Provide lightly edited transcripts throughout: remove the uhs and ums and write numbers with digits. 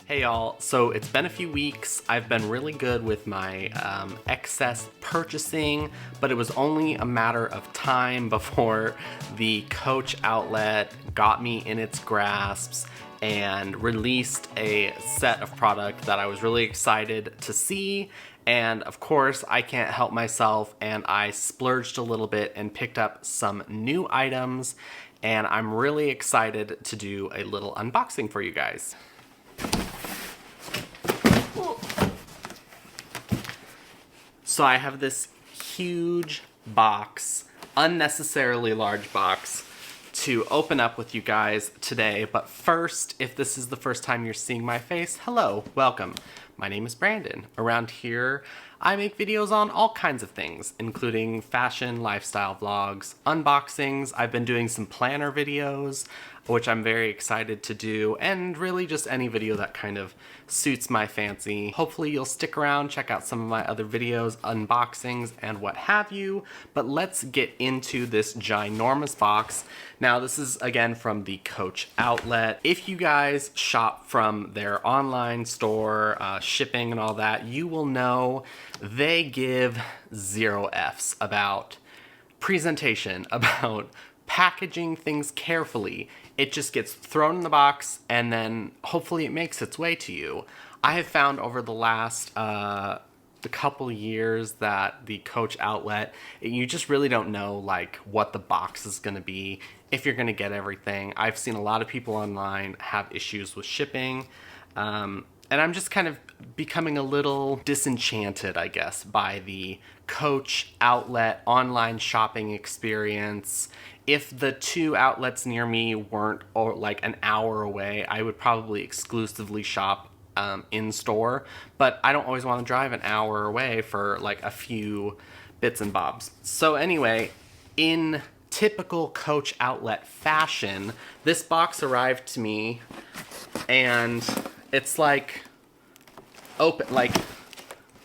Hey y'all, so it's been a few weeks. I've been really good with my excess purchasing, but it was only a matter of time before the Coach outlet got me in its grasps and released a set of product that I was really excited to see. And of course, I can't help myself, and I splurged a little bit and picked up some new items, and I'm really excited to do a little unboxing for you guys. So I have this huge box, unnecessarily large box, to open up with you guys today. But first, if this is the first time you're seeing my face, hello, welcome. My name is Brandon. Around here, I make videos on all kinds of things, including fashion, lifestyle vlogs, unboxings. I've been doing some planner videos, which I'm very excited to do, and really just any video that kind of suits my fancy. Hopefully you'll stick around, check out some of my other videos, unboxings, and what have you. But let's get into this ginormous box. Now, this is again from the Coach outlet. If you guys shop from their online store, shipping and all that, you will know they give 0 Fs about presentation, about packaging things carefully. It just gets thrown in the box and then hopefully it makes its way to you. I have found over the last couple years that the Coach outlet, you just really don't know like what the box is going to be, if you're going to get everything. I've seen a lot of people online have issues with shipping, and I'm just kind of becoming a little disenchanted, I guess, by the Coach outlet online shopping experience. If the 2 outlets near me weren't like an hour away, I would probably exclusively shop in store, but I don't always want to drive an hour away for like a few bits and bobs. So anyway, in typical Coach outlet fashion, this box arrived to me and it's like open, like,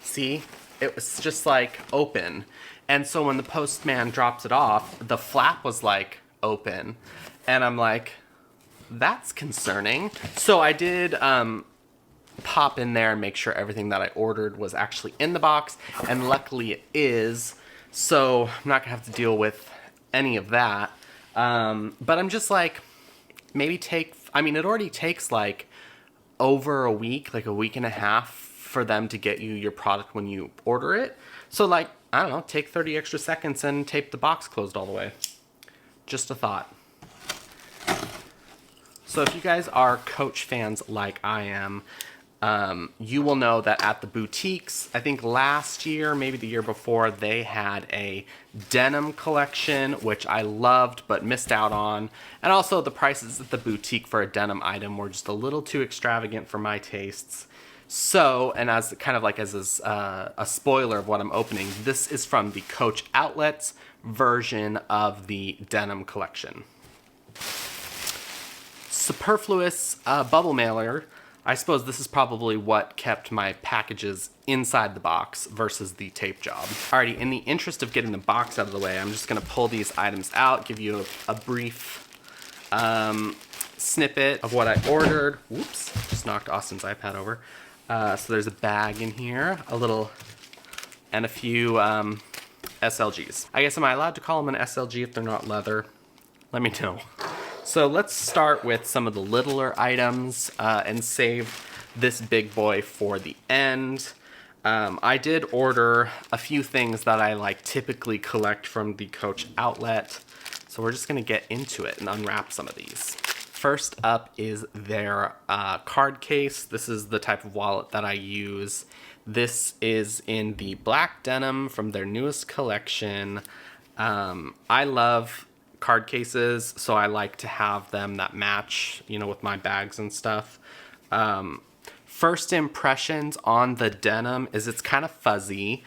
see, it was just like open. And so when the postman drops it off, the flap was like open, and I'm like, that's concerning. So I did pop in there and make sure everything that I ordered was actually in the box, and luckily it is. So I'm not gonna have to deal with any of that. But I'm just like, maybe it already takes like over a week, like a week and a half for them to get you your product when you order it. So like, I don't know, take 30 extra seconds and tape the box closed all the way. Just a thought. So if you guys are Coach fans like I am, you will know that at the boutiques, I think last year, maybe the year before, they had a denim collection, which I loved but missed out on. And also the prices at the boutique for a denim item were just a little too extravagant for my tastes. So, and as kind of like as a spoiler of what I'm opening, this is from the Coach outlet's version of the denim collection. Superfluous bubble mailer. I suppose this is probably what kept my packages inside the box versus the tape job. Alrighty, in the interest of getting the box out of the way, I'm just gonna pull these items out, give you a brief snippet of what I ordered. Whoops, just knocked Austin's iPad over. So there's a bag in here, and a few SLGs. I guess, am I allowed to call them an SLG if they're not leather? Let me know. So let's start with some of the littler items and save this big boy for the end. I did order a few things that I like typically collect from the Coach outlet. So we're just gonna get into it and unwrap some of these. First up is their card case. This is the type of wallet that I use. This is in the black denim from their newest collection. I love card cases, so I like to have them that match, you know, with my bags and stuff. First impressions on the denim is it's kind of fuzzy.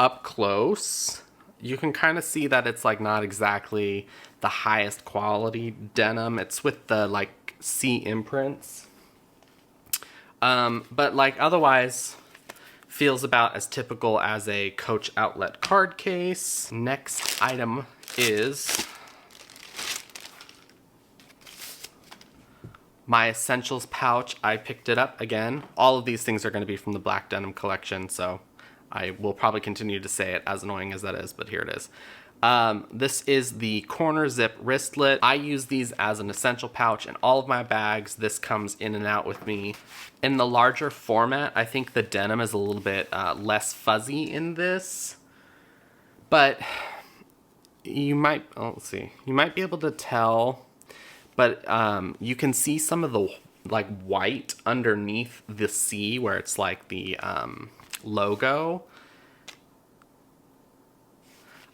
Up close, you can kind of see that it's like not exactly the highest quality denim. It's with the like C imprints. But like otherwise feels about as typical as a Coach outlet card case. Next item is My essentials pouch, I picked it up again. All of these things are going to be from the black denim collection, so I will probably continue to say it, as annoying as that is, but here it is. This is the corner zip wristlet. I use these as an essential pouch in all of my bags. This comes in and out with me. In the larger format, I think the denim is a little bit less fuzzy in this, but you might, let's see, you might be able to tell, but you can see some of the like white underneath the C where it's like the logo.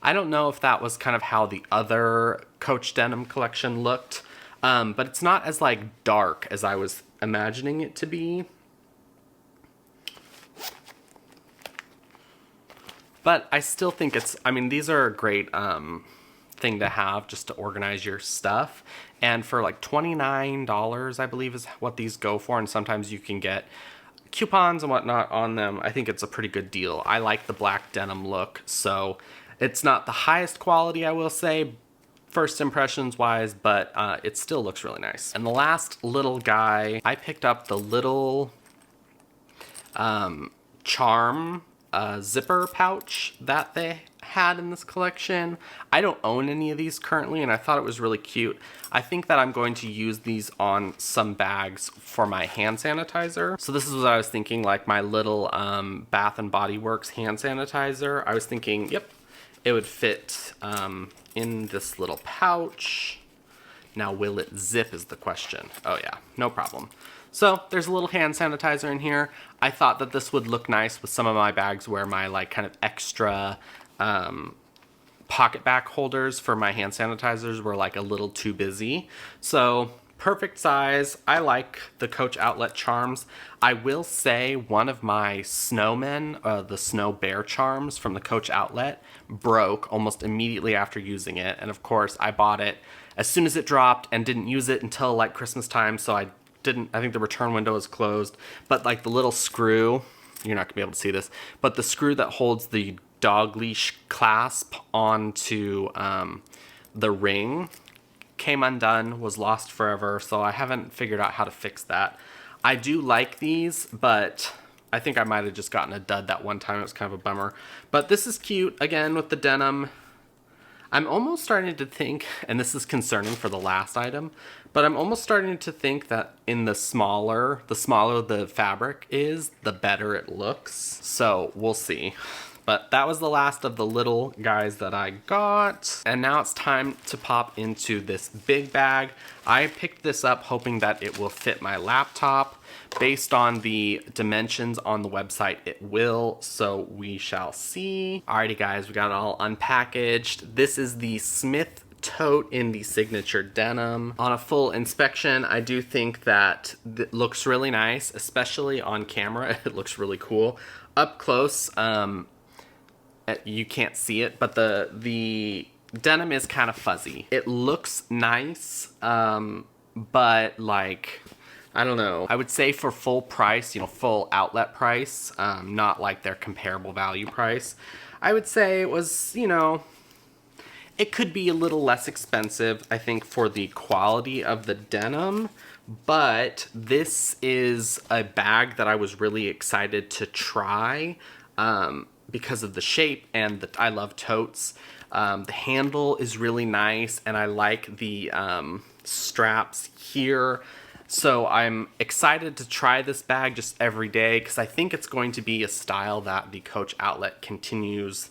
I don't know if that was kind of how the other Coach denim collection looked, but it's not as like dark as I was imagining it to be. But I still think it's, I mean, these are a great thing to have just to organize your stuff. And for like $29, I believe is what these go for. And sometimes you can get coupons and whatnot on them. I think it's a pretty good deal. I like the black denim look, so it's not the highest quality, I will say, first impressions wise, but it still looks really nice. And the last little guy, I picked up the little charm zipper pouch that they had in this collection. I don't own any of these currently, and I thought it was really cute. I think that I'm going to use these on some bags for my hand sanitizer. So this is what I was thinking, like my little Bath and Body Works hand sanitizer. I was thinking, yep, it would fit in this little pouch. Now, will it zip is the question. Oh yeah, no problem. So there's a little hand sanitizer in here. I thought that this would look nice with some of my bags where my like kind of extra pocket back holders for my hand sanitizers were like a little too busy. So perfect size. I like the Coach Outlet charms. I will say one of my snowmen, the snow bear charms from the Coach Outlet, broke almost immediately after using it. And of course I bought it as soon as it dropped and didn't use it until like Christmas time. So I think the return window is closed, but like the little screw, you're not gonna be able to see this, but the screw that holds the dog leash clasp onto the ring came undone, was lost forever, so I haven't figured out how to fix that. I do like these, but I think I might have just gotten a dud that one time. It was kind of a bummer. But this is cute, again, with the denim. I'm almost starting to think, and this is concerning for the last item, but I'm almost starting to think that in the smaller the fabric is, the better it looks. So we'll see. But that was the last of the little guys that I got. And now it's time to pop into this big bag. I picked this up hoping that it will fit my laptop. Based on the dimensions on the website, it will, so we shall see. Alrighty guys, we got it all unpackaged. This is the Smith Tote in the signature denim. On a full inspection, I do think that it looks really nice, especially on camera. It looks really cool. Up close, you can't see it, but the denim is kind of fuzzy. It looks nice, but like, I don't know. I would say for full price, you know, full outlet price, not like their comparable value price, I would say it was, you know, it could be a little less expensive, I think, for the quality of the denim, but this is a bag that I was really excited to try, because of the shape, and I love totes. The handle is really nice, and I like the straps here. So I'm excited to try this bag just every day, because I think it's going to be a style that the Coach Outlet continues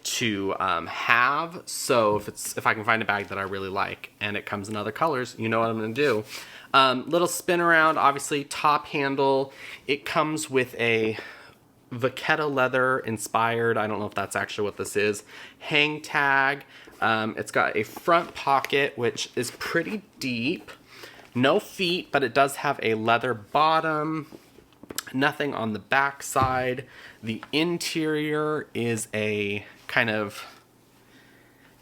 to have. So if I can find a bag that I really like and it comes in other colors, you know what I'm going to do. Little spin around, obviously top handle. It comes with a Vachetta leather inspired, I don't know if that's actually what this is, hang tag. It's got a front pocket, which is pretty deep. No feet, but it does have a leather bottom. Nothing on the back side. The interior is a kind of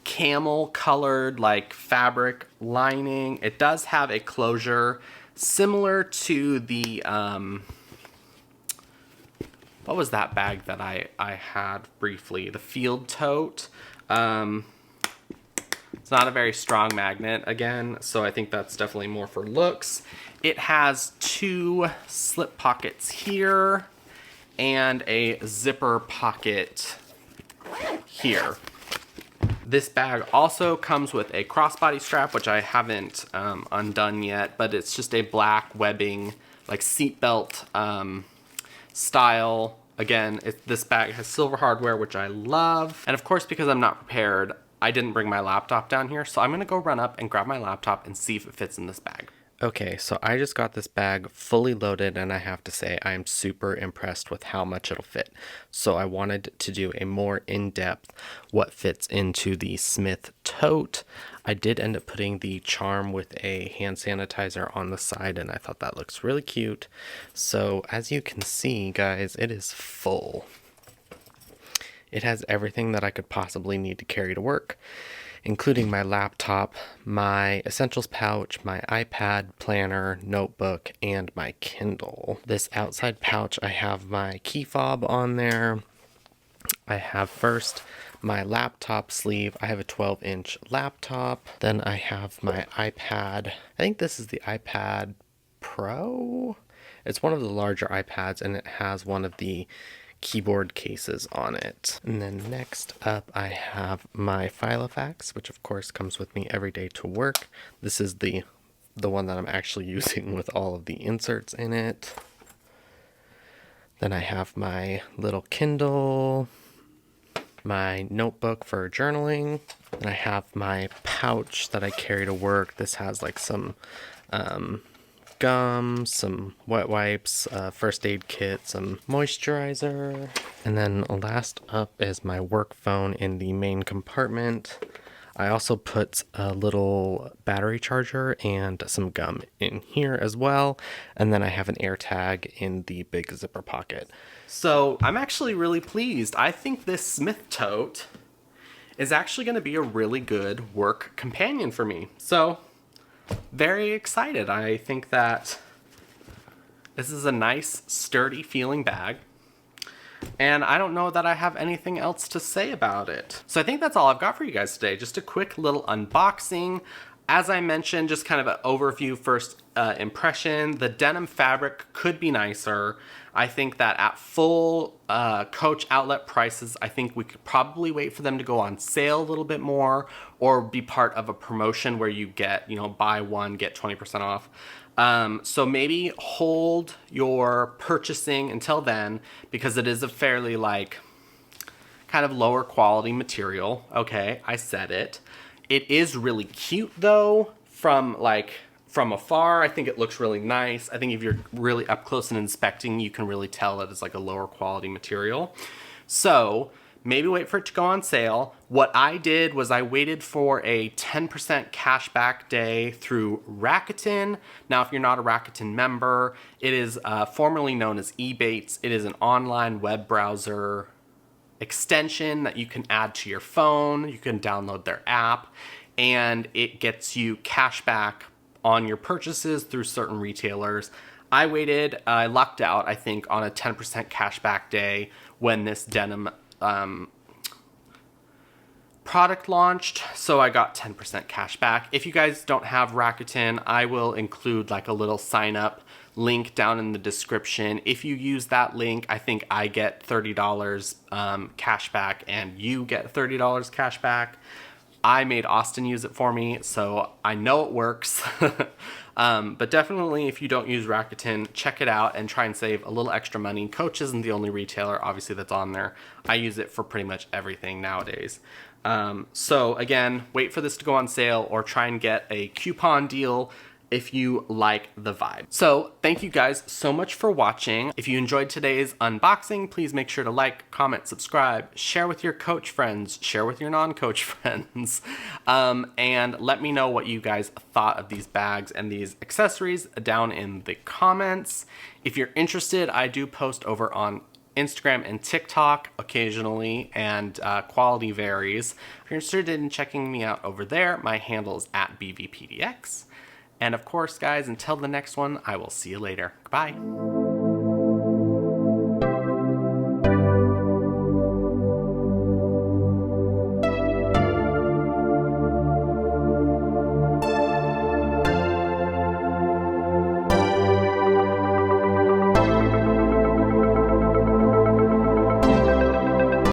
camel colored like fabric lining. It does have a closure similar to the what was that bag that I had briefly? The Field Tote. It's not a very strong magnet again, so I think that's definitely more for looks. It has 2 slip pockets here and a zipper pocket here. This bag also comes with a crossbody strap, which I haven't undone yet, but it's just a black webbing, like seatbelt style. Again, this bag has silver hardware, which I love. And of course, because I'm not prepared, I didn't bring my laptop down here, so I'm gonna go run up and grab my laptop and see if it fits in this bag. Okay, so I just got this bag fully loaded, and I have to say I am super impressed with how much it'll fit. So I wanted to do a more in-depth what fits into the Smith tote. I did end up putting the charm with a hand sanitizer on the side, and I thought that looks really cute. So as you can see, guys, it is full. It has everything that I could possibly need to carry to work, including my laptop, my essentials pouch, my iPad, planner, notebook, and my Kindle. This outside pouch, I have my key fob on there. I have first my laptop sleeve. I have a 12-inch laptop. Then I have my iPad. I think this is the iPad Pro. It's one of the larger iPads, and it has one of the keyboard cases on it. And then next up I have my Filofax, which of course comes with me every day to work. This is the one that I'm actually using with all of the inserts in it. Then I have my little Kindle, my notebook for journaling, and I have my pouch that I carry to work. This has like some gum, some wet wipes, first aid kit, some moisturizer. And then last up is my work phone in the main compartment. I also put a little battery charger and some gum in here as well. And then I have an air tag in the big zipper pocket. So I'm actually really pleased. I think this Smith tote is actually going to be a really good work companion for me. So very excited. I think that this is a nice, sturdy feeling bag. And I don't know that I have anything else to say about it. So I think that's all I've got for you guys today. Just a quick little unboxing. As I mentioned, just kind of an overview first impression. The denim fabric could be nicer. I think that at full Coach outlet prices, I think we could probably wait for them to go on sale a little bit more, or be part of a promotion where you get, buy one, get 20% off. So maybe hold your purchasing until then, because it is a fairly kind of lower quality material. Okay, I said it. It is really cute though, from afar. I think it looks really nice. I think if you're really up close and inspecting, you can really tell that it's like a lower quality material. So maybe wait for it to go on sale. What I did was I waited for a 10% cashback day through Rakuten. Now, if you're not a Rakuten member, it is formerly known as Ebates. It is an online web browser extension that you can add to your phone. You can download their app, and it gets you cash back on your purchases through certain retailers. I waited, I lucked out, I think, on a 10% cashback day when this denim product launched, so I got 10% cash back. If you guys don't have Rakuten, I will include like a little sign up link down in the description. If you use that link, I think I get $30 cash back and you get $30 cash back. I made Austin use it for me, so I know it works. But definitely, if you don't use Rakuten, check it out and try and save a little extra money. Coach isn't the only retailer, obviously, that's on there. I use it for pretty much everything nowadays. So again, wait for this to go on sale or try and get a coupon deal if you like the vibe. So thank you guys so much for watching. If you enjoyed today's unboxing, please make sure to like, comment, subscribe, share with your Coach friends, share with your non-Coach friends, and let me know what you guys thought of these bags and these accessories down in the comments. If you're interested, I do post over on Instagram and TikTok occasionally, and quality varies. If you're interested in checking me out over there, my handle is @BVPDX. And of course, guys, until the next one, I will see you later. Goodbye.